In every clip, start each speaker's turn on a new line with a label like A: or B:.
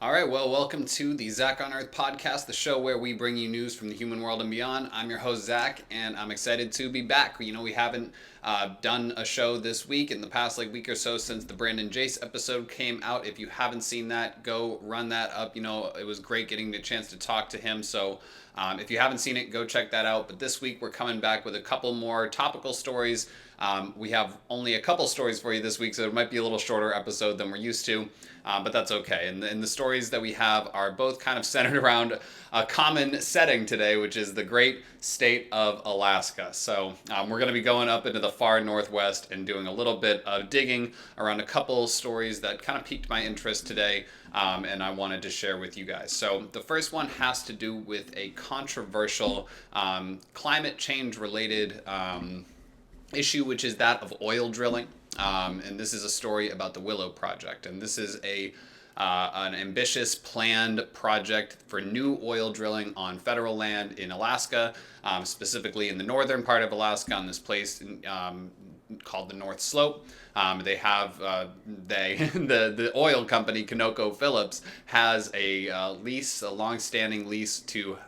A: All right, well, welcome to the Zach on Earth podcast, the show where we bring you news from the human world and beyond. I'm your host, Zach, and I'm excited to be back. We haven't done a show this week in the past week or so since the Brandon Jace episode came out. If you haven't seen that, go run that up. It was great getting the chance to talk to him. So if you haven't seen it, go check that out. But this week, we're coming back with a couple more topical stories. We have only a couple stories for you this week, so it might be a little shorter episode than we're used to, but that's okay. And the stories that we have are both kind of centered around a common setting today, which is the great state of Alaska. So we're going to be going up into the far northwest and doing a little bit of digging around a couple stories that kind of piqued my interest today, and I wanted to share with you guys. So the first one has to do with a controversial climate change related issue, which is that of oil drilling. And this is a story about the Willow Project. And this is an ambitious planned project for new oil drilling on federal land in Alaska, specifically in the northern part of Alaska on this place called the North Slope. They have the oil company ConocoPhillips has a long-standing lease to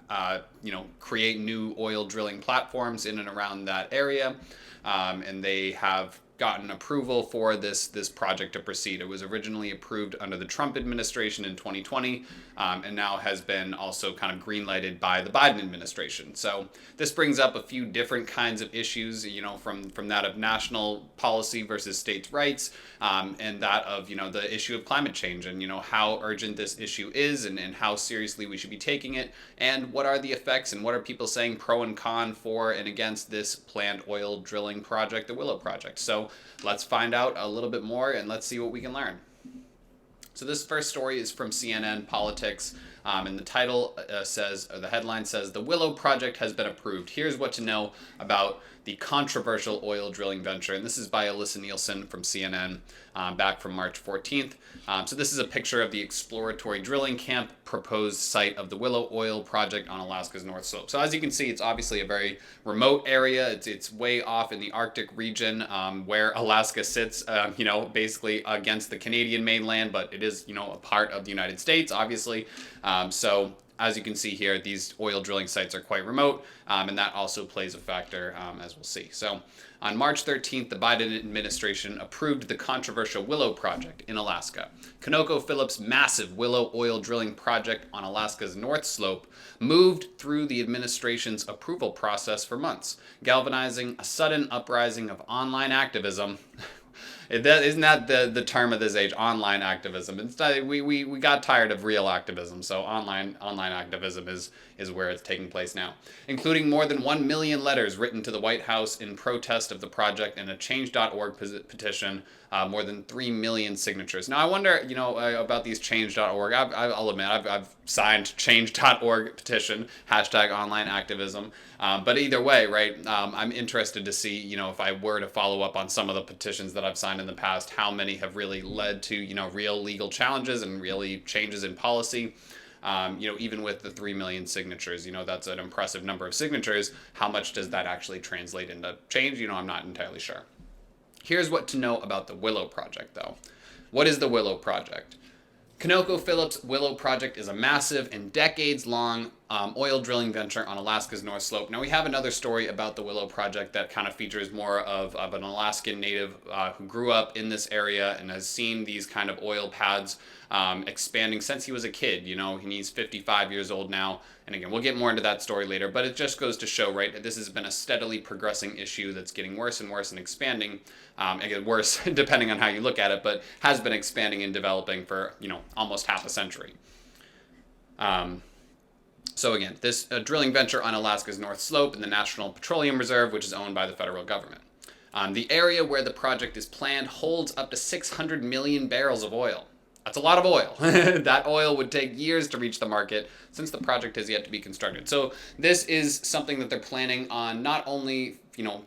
A: create new oil drilling platforms in and around that area. And they have gotten approval for this project to proceed. It was originally approved under the Trump administration in 2020, and now has been also kind of green-lighted by the Biden administration. So this brings up a few different kinds of issues, from that of national policy versus states' rights, and that of, the issue of climate change and, how urgent this issue is and how seriously we should be taking it, and what are the effects and what are people saying pro and con for and against this planned oil drilling project, the Willow Project. So let's find out a little bit more and let's see what we can learn. So this first story is from CNN Politics, and the headline says, "The Willow Project has been approved. Here's what to know about the controversial oil drilling venture." And this is by Alyssa Nielsen from CNN, back from March 14th. So this is a picture of the exploratory drilling camp proposed site of the Willow Oil Project on Alaska's North Slope. So as you can see, it's obviously a very remote area. It's way off in the Arctic region, where Alaska sits, basically against the Canadian mainland, but it is, a part of the United States, obviously. So as you can see here, these oil drilling sites are quite remote, and that also plays a factor, as we'll see. So on March 13th, the Biden administration approved the controversial Willow Project in Alaska. ConocoPhillips' massive Willow oil drilling project on Alaska's North Slope moved through the administration's approval process for months, galvanizing a sudden uprising of online activism. Isn't that the term of this age? Online activism. We got tired of real activism, so online activism is where it's taking place now, including more than 1 million letters written to the White House in protest of the project and a Change.org petition, more than 3 million signatures. Now I wonder, about these Change.org. I'll admit I've signed Change.org petition, #online activism. But either way, right, I'm interested to see, if I were to follow up on some of the petitions that I've signed in the past, how many have really led to, real legal challenges and really changes in policy. Even with the 3 million signatures, that's an impressive number of signatures. How much does that actually translate into change? I'm not entirely sure. Here's what to know about the Willow Project, though. What is the Willow Project? ConocoPhillips' Willow Project is a massive and decades-long oil drilling venture on Alaska's North Slope. Now, we have another story about the Willow Project that kind of features more of an Alaskan native who grew up in this area and has seen these kind of oil pads expanding since he was a kid. He's 55 years old now. And again, we'll get more into that story later, but it just goes to show, right, this has been a steadily progressing issue that's getting worse and worse and expanding. Again, worse depending on how you look at it, but has been expanding and developing for, almost half a century. So again, this drilling venture on Alaska's North Slope in the National Petroleum Reserve, which is owned by the federal government. The area where the project is planned holds up to 600 million barrels of oil. That's a lot of oil. That oil would take years to reach the market since the project has yet to be constructed. So this is something that they're planning on not only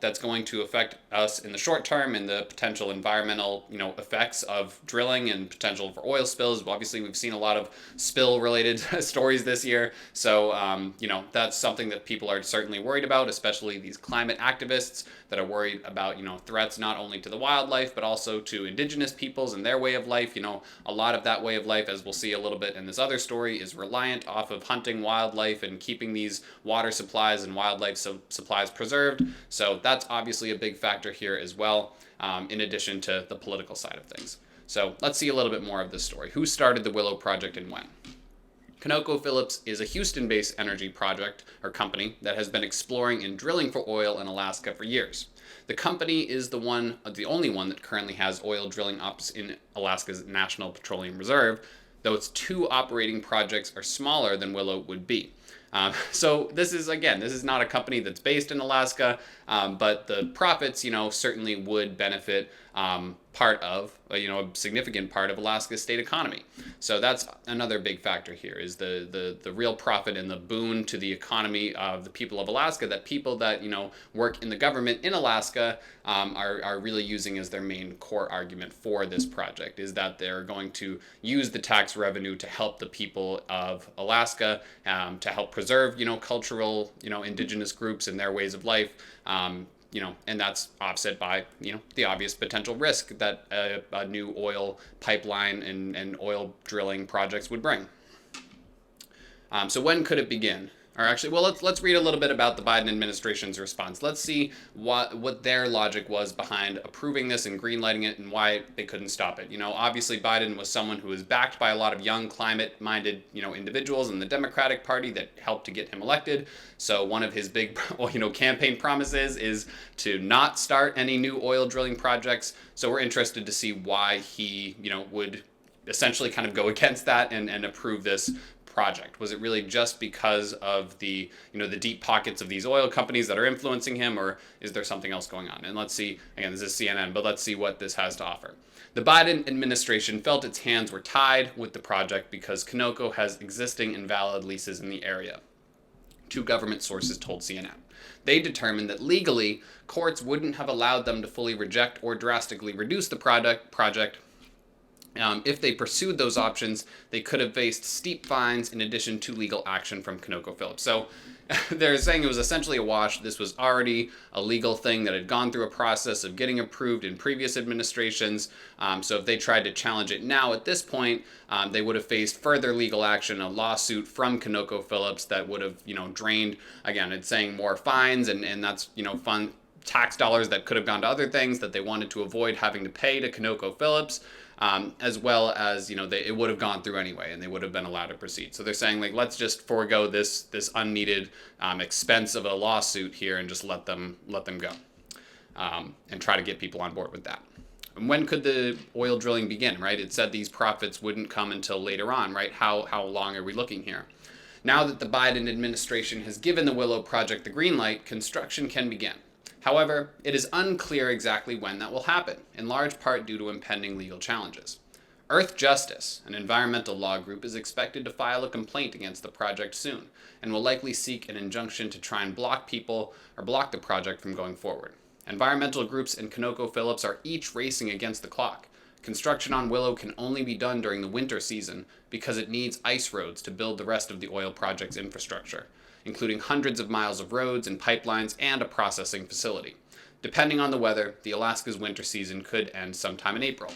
A: that's going to affect us in the short term and the potential environmental, effects of drilling and potential for oil spills. Obviously, we've seen a lot of spill related stories this year. So, that's something that people are certainly worried about, especially these climate activists that are worried about, threats not only to the wildlife, but also to indigenous peoples and their way of life. A lot of that way of life, as we'll see a little bit in this other story, is reliant off of hunting wildlife and keeping these water supplies and wildlife supplies preserved. So that's obviously a big factor here as well, in addition to the political side of things. So let's see a little bit more of this story. Who started the Willow Project and when? ConocoPhillips is a Houston-based energy project or company that has been exploring and drilling for oil in Alaska for years. The company is the only one that currently has oil drilling ops in Alaska's National Petroleum Reserve, though its two operating projects are smaller than Willow would be. So this is not a company that's based in Alaska, but the profits, certainly would benefit part of, a significant part of Alaska's state economy. So that's another big factor here, is the real profit and the boon to the economy of the people of Alaska, that people that, work in the government in Alaska are really using as their main core argument for this project, is that they're going to use the tax revenue to help the people of Alaska, to help preserve, cultural, indigenous groups and their ways of life. And that's offset by, the obvious potential risk that a new oil pipeline and oil drilling projects would bring. So when could it begin? Or actually, well, let's read a little bit about the Biden administration's response. Let's see what their logic was behind approving this and greenlighting it, and why they couldn't stop it. Obviously Biden was someone who was backed by a lot of young climate-minded, individuals in the Democratic Party that helped to get him elected. So one of his big, campaign promises is to not start any new oil drilling projects. So we're interested to see why he, would essentially kind of go against that and approve this project. Was it really just because of the deep pockets of these oil companies that are influencing him, or is there something else going on? And let's see, again, this is CNN, but let's see what this has to offer. The Biden administration felt its hands were tied with the project because Conoco has existing invalid leases in the area, two government sources told CNN. They determined that legally, courts wouldn't have allowed them to fully reject or drastically reduce the project. If they pursued those options, they could have faced steep fines in addition to legal action from ConocoPhillips. So they're saying it was essentially a wash. This was already a legal thing that had gone through a process of getting approved in previous administrations. So if they tried to challenge it now at this point, they would have faced further legal action, a lawsuit from ConocoPhillips that would have, drained, again, it's saying more fines, and that's, fun tax dollars that could have gone to other things that they wanted to avoid having to pay to ConocoPhillips. As well as, it would have gone through anyway, and they would have been allowed to proceed. So they're saying, let's just forego this unneeded expense of a lawsuit here and just let them go, and try to get people on board with that. And when could the oil drilling begin, right? It said these profits wouldn't come until later on, right? How long are we looking here? Now that the Biden administration has given the Willow Project the green light, construction can begin. However, it is unclear exactly when that will happen, in large part due to impending legal challenges. Earth Justice, an environmental law group, is expected to file a complaint against the project soon, and will likely seek an injunction to try and block the project from going forward. Environmental groups and ConocoPhillips are each racing against the clock. Construction on Willow can only be done during the winter season because it needs ice roads to build the rest of the oil project's infrastructure, including hundreds of miles of roads and pipelines and a processing facility. Depending on the weather, the Alaska's winter season could end sometime in April.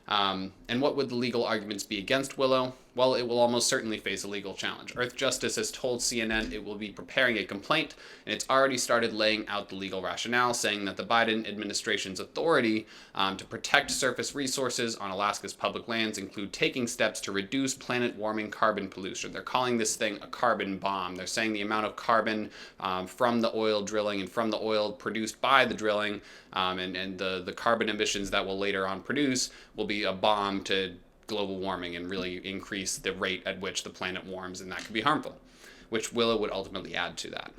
A: And what would the legal arguments be against Willow? Well, it will almost certainly face a legal challenge. Earth Justice has told CNN it will be preparing a complaint, and it's already started laying out the legal rationale, saying that the Biden administration's authority to protect surface resources on Alaska's public lands include taking steps to reduce planet-warming carbon pollution. They're calling this thing a carbon bomb. They're saying the amount of carbon from the oil drilling and from the oil produced by the drilling and the carbon emissions that will later on produce will be a bomb to global warming and really increase the rate at which the planet warms, and that could be harmful, which Willow would ultimately add to that.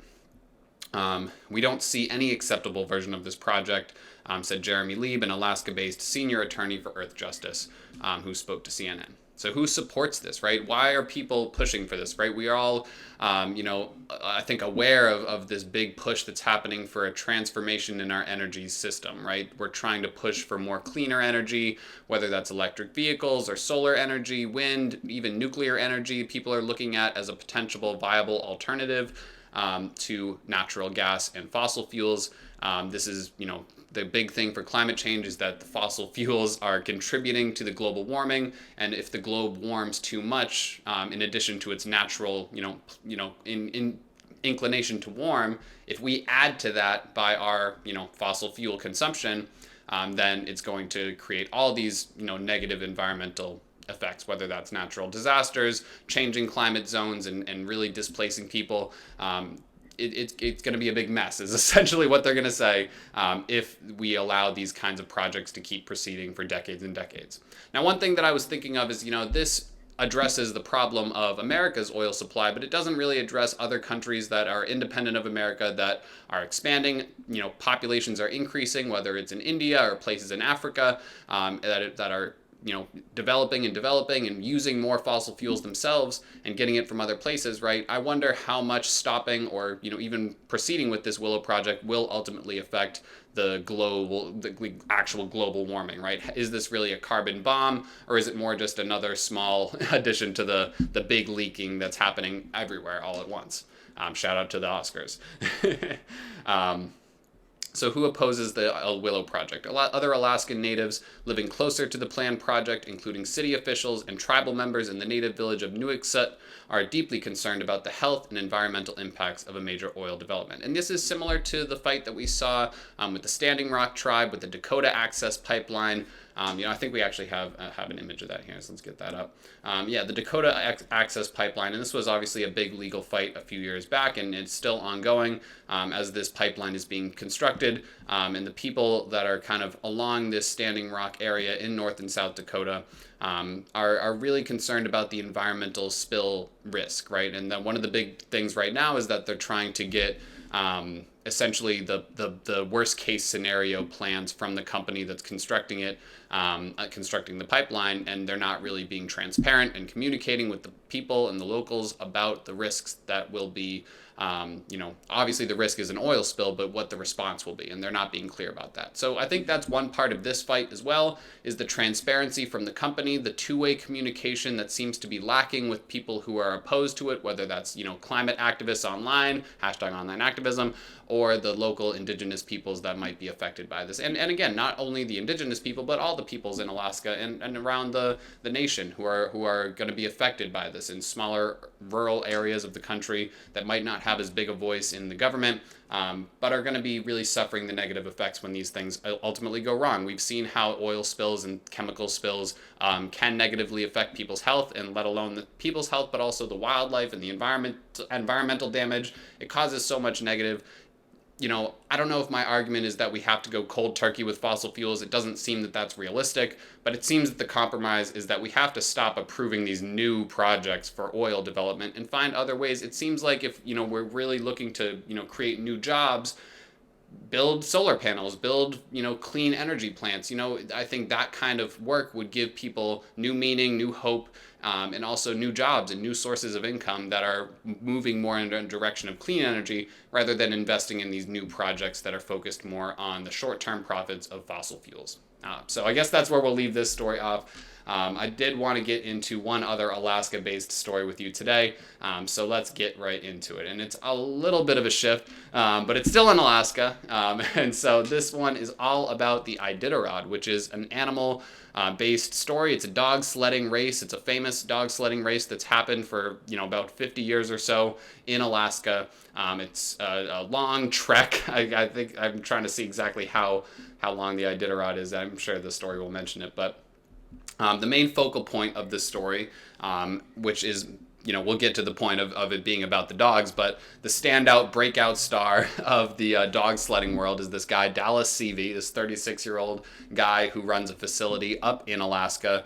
A: We don't see any acceptable version of this project, said Jeremy Lieb, an Alaska-based senior attorney for Earth Justice, who spoke to CNN. So who supports this, right? Why are people pushing for this, right? We are all, I think aware of this big push that's happening for a transformation in our energy system, right? We're trying to push for more cleaner energy, whether that's electric vehicles or solar energy, wind, even nuclear energy. People are looking at as a potential viable alternative to natural gas and fossil fuels. This is, the big thing for climate change is that the fossil fuels are contributing to the global warming, and if the globe warms too much, in addition to its natural, in inclination to warm, if we add to that by our, fossil fuel consumption, then it's going to create all these, negative environmental effects, whether that's natural disasters, changing climate zones, and really displacing people. It's going to be a big mess is essentially what they're going to say if we allow these kinds of projects to keep proceeding for decades and decades. Now, one thing that I was thinking of is, this addresses the problem of America's oil supply, but it doesn't really address other countries that are independent of America that are expanding. Populations are increasing, whether it's in India or places in Africa that are developing and using more fossil fuels themselves and getting it from other places, right? I wonder how much stopping or, even proceeding with this Willow Project will ultimately affect the actual global warming, right? Is this really a carbon bomb, or is it more just another small addition to the big leaking that's happening everywhere all at once? Shout out to the Oscars. So who opposes the Willow Project? Other Alaskan natives living closer to the planned project, including city officials and tribal members in the native village of Nuiqsut, are deeply concerned about the health and environmental impacts of a major oil development. And this is similar to the fight that we saw with the Standing Rock tribe, with the Dakota Access Pipeline. I think we actually have an image of that here, so let's get that up. The Dakota Access Pipeline, and this was obviously a big legal fight a few years back, and it's still ongoing as this pipeline is being constructed. And the people that are kind of along this Standing Rock area in North and South Dakota are really concerned about the environmental spill risk, right? And one of the big things right now is that they're trying to get essentially the worst case scenario plans from the company that's constructing it, constructing the pipeline, and they're not really being transparent and communicating with the people and the locals about the risks that will be, obviously the risk is an oil spill, but what the response will be, and they're not being clear about that. So I think that's one part of this fight as well, is the transparency from the company, the two-way communication that seems to be lacking with people who are opposed to it, whether that's, climate activists online, #online activism, or the local indigenous peoples that might be affected by this. And again, not only the indigenous people, but all the peoples in Alaska and around the nation who are going to be affected by this in smaller rural areas of the country that might not have as big a voice in the government, but are going to be really suffering the negative effects when these things ultimately go wrong. We've seen how oil spills and chemical spills can negatively affect people's health, and let alone the people's health, but also the wildlife and the environmental damage. It causes so much negative. I don't know if my argument is that we have to go cold turkey with fossil fuels. It doesn't seem that that's realistic, but it seems that the compromise is that we have to stop approving these new projects for oil development and find other ways. It seems like if, we're really looking to, create new jobs, build solar panels, build, clean energy plants. I think that kind of work would give people new meaning, new hope, and also new jobs and new sources of income that are moving more in a direction of clean energy rather than investing in these new projects that are focused more on the short-term profits of fossil fuels. So I guess that's where we'll leave this story off. I did want to get into one other Alaska-based story with you today, so let's get right into it. And it's a little bit of a shift, but it's still in Alaska, and so this one is all about the Iditarod, which is an animal-based story. It's a dog sledding race. It's a famous dog sledding race that's happened for about 50 years or so in Alaska. It's a long trek. I think I'm trying to see exactly how long the Iditarod is. I'm sure the story will mention it, but the main focal point of this story, which is, we'll get to the point of it being about the dogs, but the standout breakout star of the dog sledding world is this guy, Dallas Seavey, this 36-year-old guy who runs a facility up in Alaska,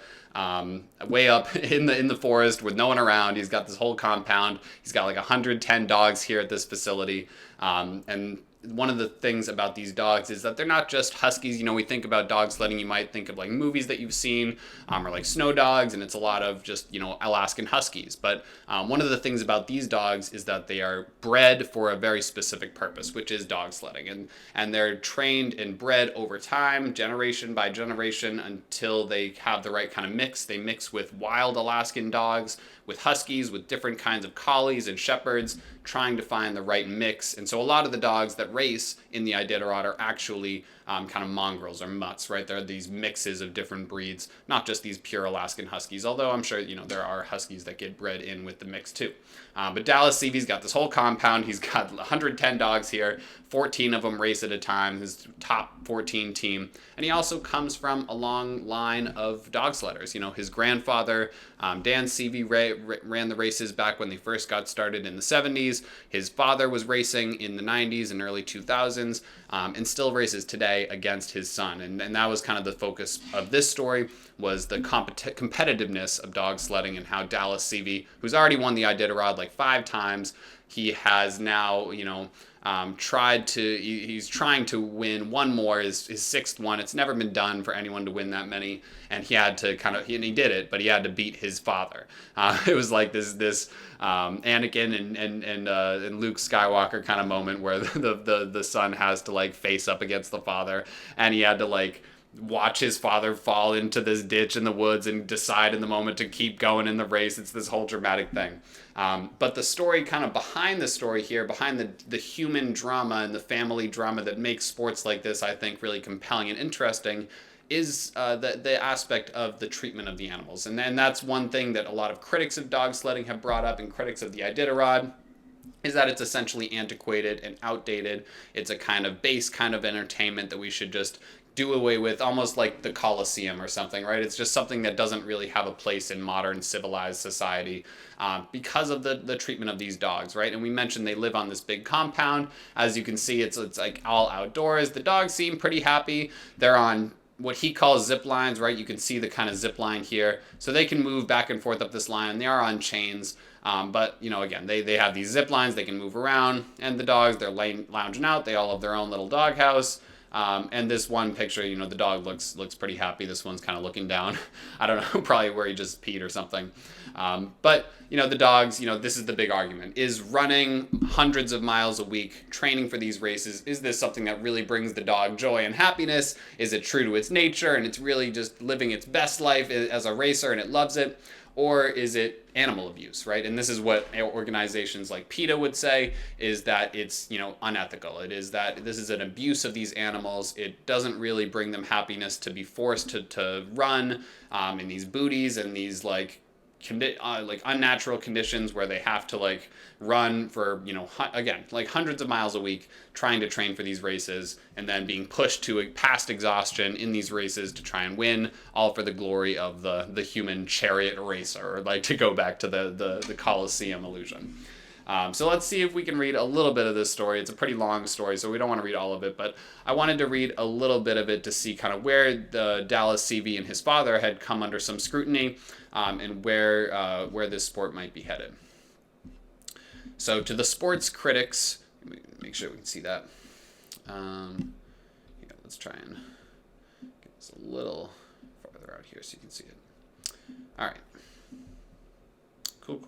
A: way up in the forest with no one around. He's got this whole compound. He's got like 110 dogs here at this facility. And one of the things about these dogs is that they're not just huskies. You know, we think about dog sledding, you might think of like movies that you've seen, or like Snow Dogs, and it's a lot of just, you know, Alaskan huskies. But one of the things about these dogs is that they are bred for a very specific purpose, which is dog sledding, and they're trained and bred over time, generation by generation, until they have the right kind of mix. They mix with wild Alaskan dogs, with huskies, with different kinds of collies and shepherds, trying to find the right mix. And so a lot of the dogs that race in the Iditarod are actually kind of mongrels or mutts, right? They're these mixes of different breeds, not just these pure Alaskan huskies, although I'm sure, you know, there are huskies that get bred in with the mix too. But Dallas Seavey's got this whole compound. He's got 110 dogs here. 14 of them race at a time, his top 14 team. And he also comes from a long line of dog sledders. You know, his grandfather, Dan Seavey, ran the races back when they first got started in the 70s. His father was racing in the 90s and early 2000s, and still races today against his son. And that was kind of the focus of this story, was the competitiveness of dog sledding, and how Dallas Seavey, who's already won the Iditarod like 5 times, he has now, you know, he's trying to win one more, his 6th one. It's never been done for anyone to win that many, and he had to and he did it, but he had to beat his father. It was like this Anakin and Luke Skywalker kind of moment where the son has to like face up against the father, and he had to like watch his father fall into this ditch in the woods and decide in the moment to keep going in the race. It's this whole dramatic thing. But the story kind of behind the story here, behind the human drama and the family drama that makes sports like this, I think, really compelling and interesting, is the aspect of the treatment of the animals. And that's one thing that a lot of critics of dog sledding have brought up, and critics of the Iditarod, is that it's essentially antiquated and outdated. It's a kind of base kind of entertainment that we should just do away with, almost like the Colosseum or something, right? It's just something that doesn't really have a place in modern civilized society because of the treatment of these dogs, right? And we mentioned they live on this big compound. As you can see, it's like all outdoors. The dogs seem pretty happy. They're on what he calls zip lines, right? You can see the kind of zip line here. So they can move back and forth up this line. They are on chains. But, you know, again, they have these zip lines. They can move around. And the dogs, they're lounging out. They all have their own little dog house. And this one picture, you know, the dog looks pretty happy. This one's kind of looking down. I don't know, probably where he just peed or something. But, you know, the dogs, you know, this is the big argument. Is running hundreds of miles a week, training for these races, is this something that really brings the dog joy and happiness? Is it true to its nature and it's really just living its best life as a racer and it loves it? Or is it animal abuse, right? And this is what organizations like PETA would say, is that it's, you know, unethical. It is that this is an abuse of these animals. It doesn't really bring them happiness to be forced to run in these booties and these like unnatural conditions where they have to like run for, you know, again, like hundreds of miles a week trying to train for these races, and then being pushed to past exhaustion in these races to try and win, all for the glory of the human chariot racer, or like to go back to the Colosseum illusion. So let's see if we can read a little bit of this story. It's a pretty long story, so we don't want to read all of it, but I wanted to read a little bit of it to see kind of where the Dallas Seavey and his father had come under some scrutiny, and where this sport might be headed. So to the sports critics, let me make sure we can see that. Yeah, let's try and get this a little farther out here so you can see it. All right. Cool.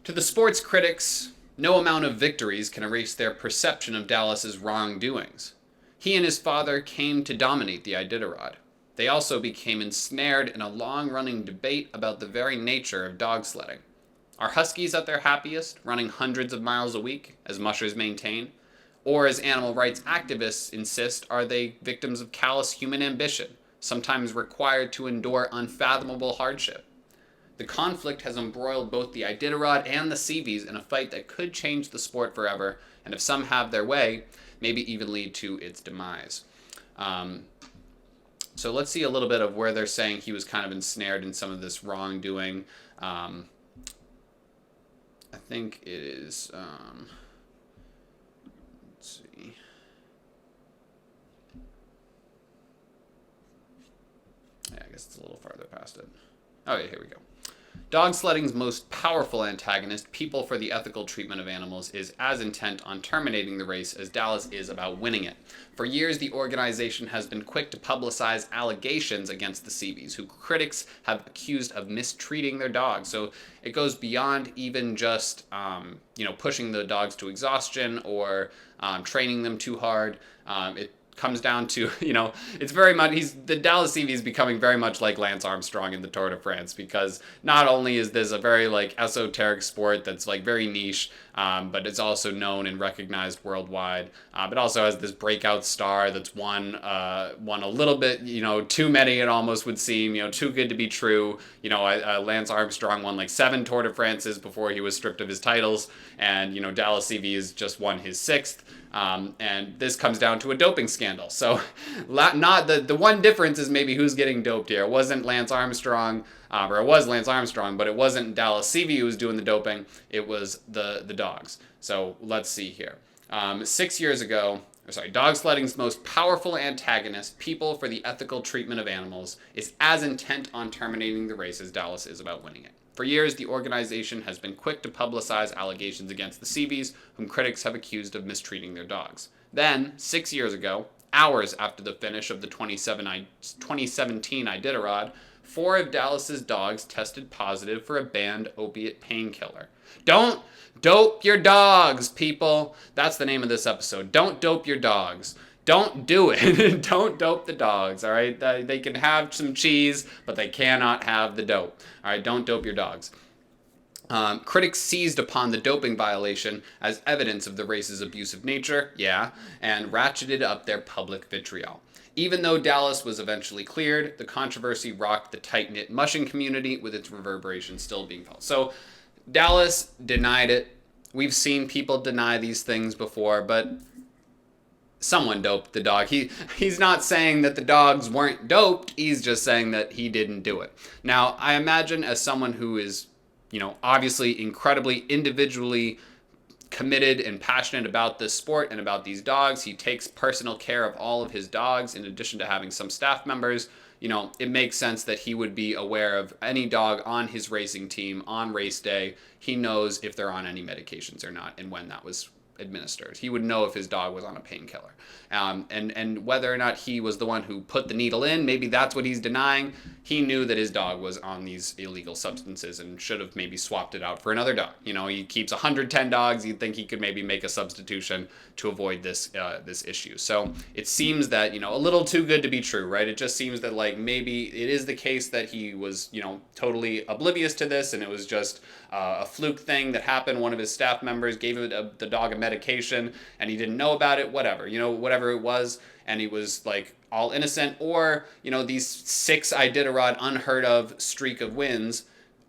A: To the sports critics, no amount of victories can erase their perception of Dallas's wrongdoings. He and his father came to dominate the Iditarod. They also became ensnared in a long-running debate about the very nature of dog sledding. Are huskies at their happiest, running hundreds of miles a week, as mushers maintain? Or, as animal rights activists insist, are they victims of callous human ambition, sometimes required to endure unfathomable hardship? The conflict has embroiled both the Iditarod and the Seaveys in a fight that could change the sport forever, and if some have their way, maybe even lead to its demise. So let's see a little bit of where they're saying he was kind of ensnared in some of this wrongdoing. I think it is, let's see. Yeah, I guess it's a little farther past it. Oh yeah, here we go. Dog sledding's most powerful antagonist, People for the Ethical Treatment of Animals, is as intent on terminating the race as Dallas is about winning it. For years, the organization has been quick to publicize allegations against the Seaveys, who critics have accused of mistreating their dogs. So it goes beyond even just, pushing the dogs to exhaustion or training them too hard. It comes down to, it's very much, the Dallas Seavey is becoming very much like Lance Armstrong in the Tour de France, because not only is this a very esoteric sport that's very niche, but it's also known and recognized worldwide. But also has this breakout star that's won a little bit, too many it almost would seem, too good to be true. Lance Armstrong won 7 Tour de France's before he was stripped of his titles, and Dallas Seavey has just won his 6th. And this comes down to a doping scandal. So not the one difference is maybe who's getting doped here. It wasn't Lance Armstrong, or it was Lance Armstrong, but it wasn't Dallas Seavey who was doing the doping. It was the dogs. So let's see here. 6 years ago, dog sledding's most powerful antagonist, People for the Ethical Treatment of Animals, is as intent on terminating the race as Dallas is about winning it. For years, the organization has been quick to publicize allegations against the Seaveys, whom critics have accused of mistreating their dogs. Then, 6 years ago, hours after the finish of the 2017 Iditarod, 4 of Dallas's dogs tested positive for a banned opiate painkiller. Don't dope your dogs, people. That's the name of this episode. Don't dope your dogs. Don't do it. Don't dope the dogs, all right? They can have some cheese, but they cannot have the dope. All right, don't dope your dogs. Critics seized upon the doping violation as evidence of the race's abusive nature, and ratcheted up their public vitriol. Even though Dallas was eventually cleared, the controversy rocked the tight-knit mushing community, with its reverberations still being felt. So Dallas denied it. We've seen people deny these things before, but someone doped the dog. He's not saying that the dogs weren't doped. He's just saying that he didn't do it. Now, I imagine as someone who is, obviously incredibly individually committed and passionate about this sport and about these dogs, he takes personal care of all of his dogs in addition to having some staff members. It makes sense that he would be aware of any dog on his racing team on race day. He knows if they're on any medications or not and when that was administered. He would know if his dog was on a painkiller. And whether or not he was the one who put the needle in, maybe that's what he's denying. He knew that his dog was on these illegal substances and should have maybe swapped it out for another dog. He keeps 110 dogs. You'd think he could maybe make a substitution to avoid this issue. So it seems that, a little too good to be true, right? It just seems that maybe it is the case that he was, totally oblivious to this, and it was just a fluke thing that happened. One of his staff members gave the dog a medication and he didn't know about it, whatever it was, and he was all innocent. Or these 6 Iditarod unheard of streak of wins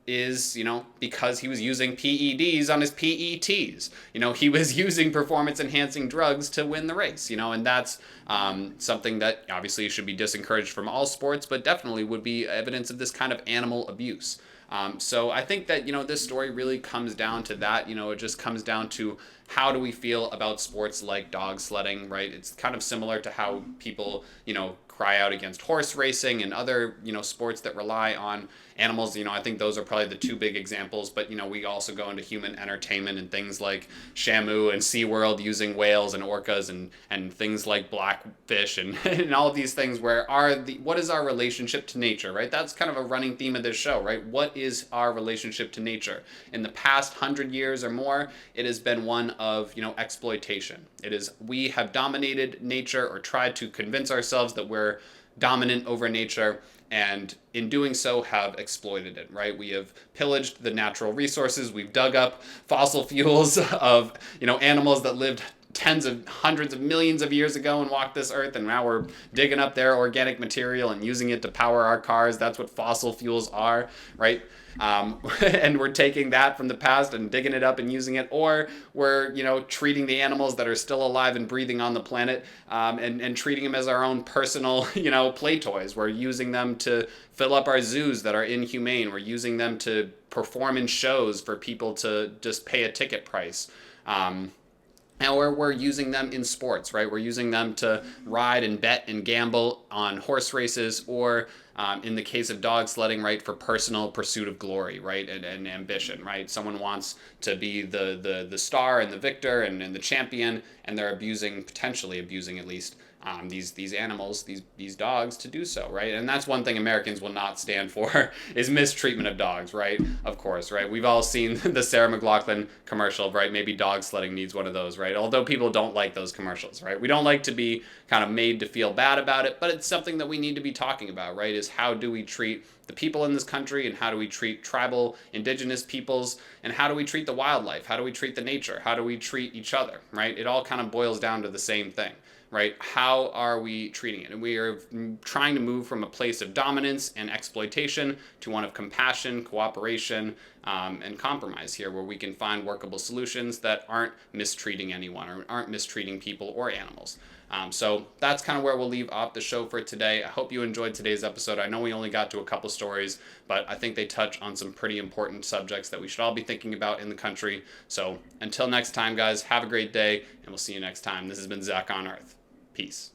A: is because he was using PEDs on his PETs. He was using performance enhancing drugs to win the race, and that's something that obviously should be disencouraged from all sports, but definitely would be evidence of this kind of animal abuse. So I think that, this story really comes down to that. It just comes down to how do we feel about sports like dog sledding, right? It's kind of similar to how people, cry out against horse racing and other, sports that rely on animals. I think those are probably the 2 big examples, but, we also go into human entertainment and things like Shamu and SeaWorld using whales and orcas and things like blackfish and, and all of these things where what is our relationship to nature, right? That's kind of a running theme of this show, right? What is our relationship to nature? In the past 100 years or more, it has been one of, exploitation. We have dominated nature, or tried to convince ourselves that we're dominant over nature, and in doing so have exploited it, right? We have pillaged the natural resources. We've dug up fossil fuels of, animals that lived tens of hundreds of millions of years ago and walked this earth, and now we're digging up their organic material and using it to power our cars. That's what fossil fuels are, right? And we're taking that from the past and digging it up and using it, or we're, treating the animals that are still alive and breathing on the planet, and treating them as our own personal, play toys. We're using them to fill up our zoos that are inhumane. We're using them to perform in shows for people to just pay a ticket price. or we're using them in sports, right? We're using them to ride and bet and gamble on horse races, or in the case of dog sledding, right, for personal pursuit of glory, right, and ambition, right? Someone wants to be the star and the victor and the champion, and they're potentially abusing at least, these animals, these dogs, to do so, right? And that's one thing Americans will not stand for is mistreatment of dogs, right? Of course, right? We've all seen the Sarah McLachlan commercial, right? Maybe dog sledding needs one of those, right? Although people don't like those commercials, right? We don't like to be kind of made to feel bad about it, but it's something that we need to be talking about, right? Is how do we treat the people in this country, and how do we treat tribal indigenous peoples, and how do we treat the wildlife, how do we treat the nature, how do we treat each other, right? It all kind of boils down to the same thing, right? How are we treating it? And we are trying to move from a place of dominance and exploitation to one of compassion, cooperation, and compromise here, where we can find workable solutions that aren't mistreating anyone or aren't mistreating people or animals. So that's kind of where we'll leave off the show for today. I hope you enjoyed today's episode. I know we only got to a couple stories, but I think they touch on some pretty important subjects that we should all be thinking about in the country. So until next time, guys, have a great day, and we'll see you next time. This has been Zach on Earth. Peace.